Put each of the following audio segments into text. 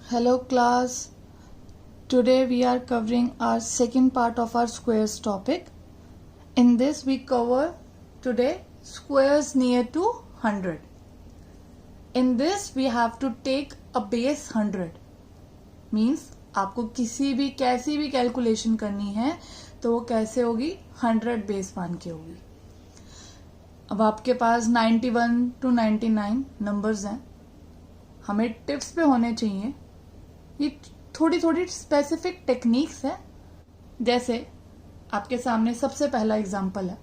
Hello class, today we are covering our second part of our squares topic. In this we cover today squares near to 100. In this we have to take a base 100. Means आपको किसी भी कैसी भी calculation करनी है तो वो कैसे होगी 100 बेस मान के होगी. अब आपके पास 91 to 99 नंबर्स हैं, हमें टिप्स पे होने चाहिए. ये थोड़ी थोड़ी स्पेसिफिक टेक्निक्स है. जैसे आपके सामने सबसे पहला एग्जांपल है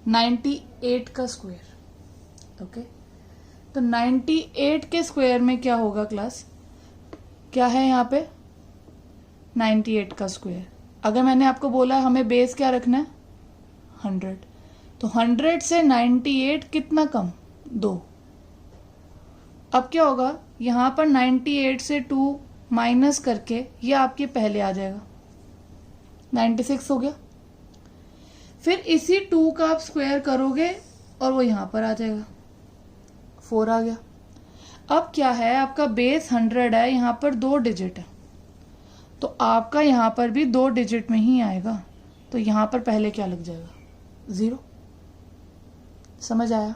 98 का स्क्वायर. ओके, तो 98 के स्क्वायर में क्या होगा क्लास, क्या है यहाँ पे 98 का स्क्वायर. अगर मैंने आपको बोला हमें बेस क्या रखना है 100, तो 100 से 98 कितना कम 2. अब क्या होगा, यहाँ पर 98 से 2 माइनस करके ये आपके पहले आ जाएगा 96 हो गया. फिर इसी 2 का आप स्क्वायर करोगे और वो यहाँ पर आ जाएगा 4 आ गया. अब क्या है, आपका बेस 100 है, यहाँ पर 2 डिजिट है, तो आपका यहाँ पर भी 2 डिजिट में ही आएगा. तो यहाँ पर पहले क्या लग जाएगा 0. समझ आया.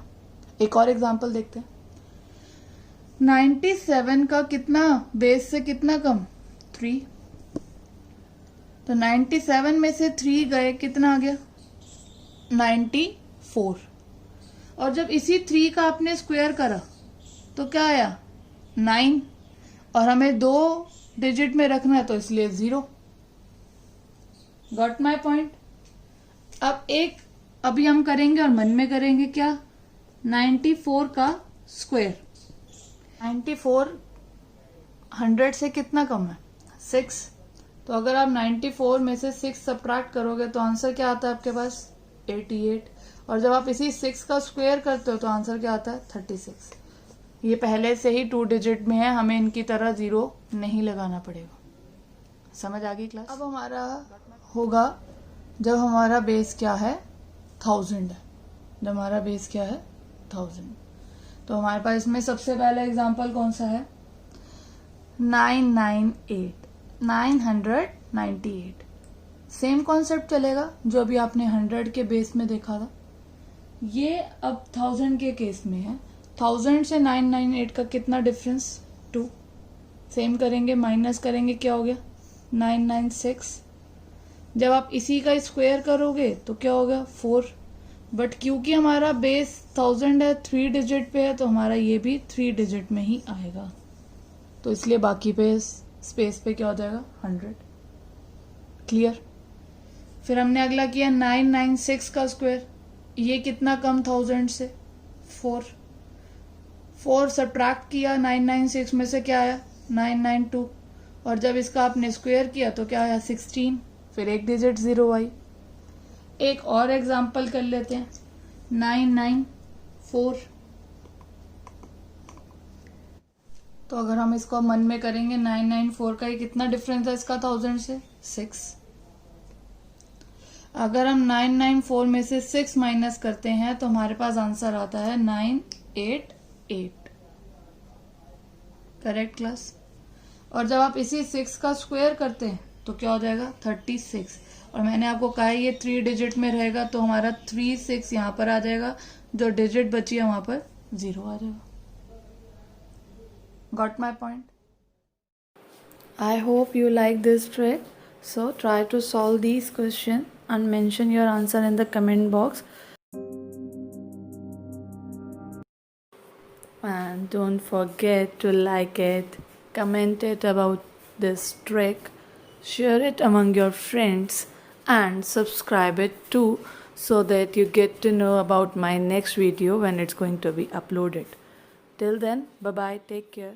एक और एग्जांपल देखते हैं. 97 का कितना बेस से कितना कम 3, तो 97 में से 3 गए कितना आ गया 94. और जब इसी 3 का आपने स्क्वायर करा तो क्या आया 9, और हमें 2 डिजिट में रखना है तो इसलिए 0. Got my point. अब एक अभी हम करेंगे और मन में करेंगे क्या, 94 का स्क्वायर. 94 100 से कितना कम है 6, तो अगर आप 94 में से 6 सब्ट्रैक्ट करोगे तो आंसर क्या आता है आपके पास 88. और जब आप इसी 6 का स्क्वायर करते हो तो आंसर क्या आता है 36. ये पहले से ही 2 डिजिट में है, हमें इनकी तरह 0 नहीं लगाना पड़ेगा. समझ आ गई क्लास. अब हमारा होगा जब हमारा बेस क्या है 1000 है. जब हमारा बेस क्या है 1000, तो हमारे पास इसमें सबसे पहला एग्जांपल कौन सा है 998. सेम कॉन्सेप्ट चलेगा जो अभी आपने 100 के बेस में देखा था. ये अब 1000 के केस में है. 1000 से 998 का कितना डिफरेंस 2. सेम करेंगे, माइनस करेंगे, क्या हो गया 996. जब आप इसी का स्क्वायर करोगे तो क्या होगा 4. बट क्योंकि हमारा बेस 1000 है, 3 डिजिट पे है, तो हमारा ये भी 3 डिजिट में ही आएगा. तो इसलिए बाकी पे स्पेस पे क्या हो जाएगा 100. क्लियर. फिर हमने अगला किया 996 का स्क्वायर. ये कितना कम 1000 से 4 सब्ट्रैक्ट किया 996 में से क्या आया 992. और जब इसका आपने स्क्वायर किया तो क्या आया 16. फिर एक डिजिट 0 आई. एक और एग्जांपल कर लेते हैं 994. तो अगर हम इसको मन में करेंगे 994 का ये कितना डिफरेंस है इसका 1000 से 6. अगर हम 994 में से 6 माइनस करते हैं तो हमारे पास आंसर आता है 988. Correct class. और जब आप इसी 6 का स्क्वायर करते हैं तो क्या हो जाएगा 36. और मैंने आपको कहा है ये 3 डिजिट में रहेगा, तो हमारा 36 यहाँ पर आ जाएगा. जो डिजिट बची है वहां पर 0 आ जाएगा. Got my point. I hope you like this trick. So try to solve these question and mention your answer in the comment box. And don't forget to like it, comment it about this trick, share it among your friends, and subscribe it too, so that you get to know about my next video when it's going to be uploaded. Till then, bye bye, take care.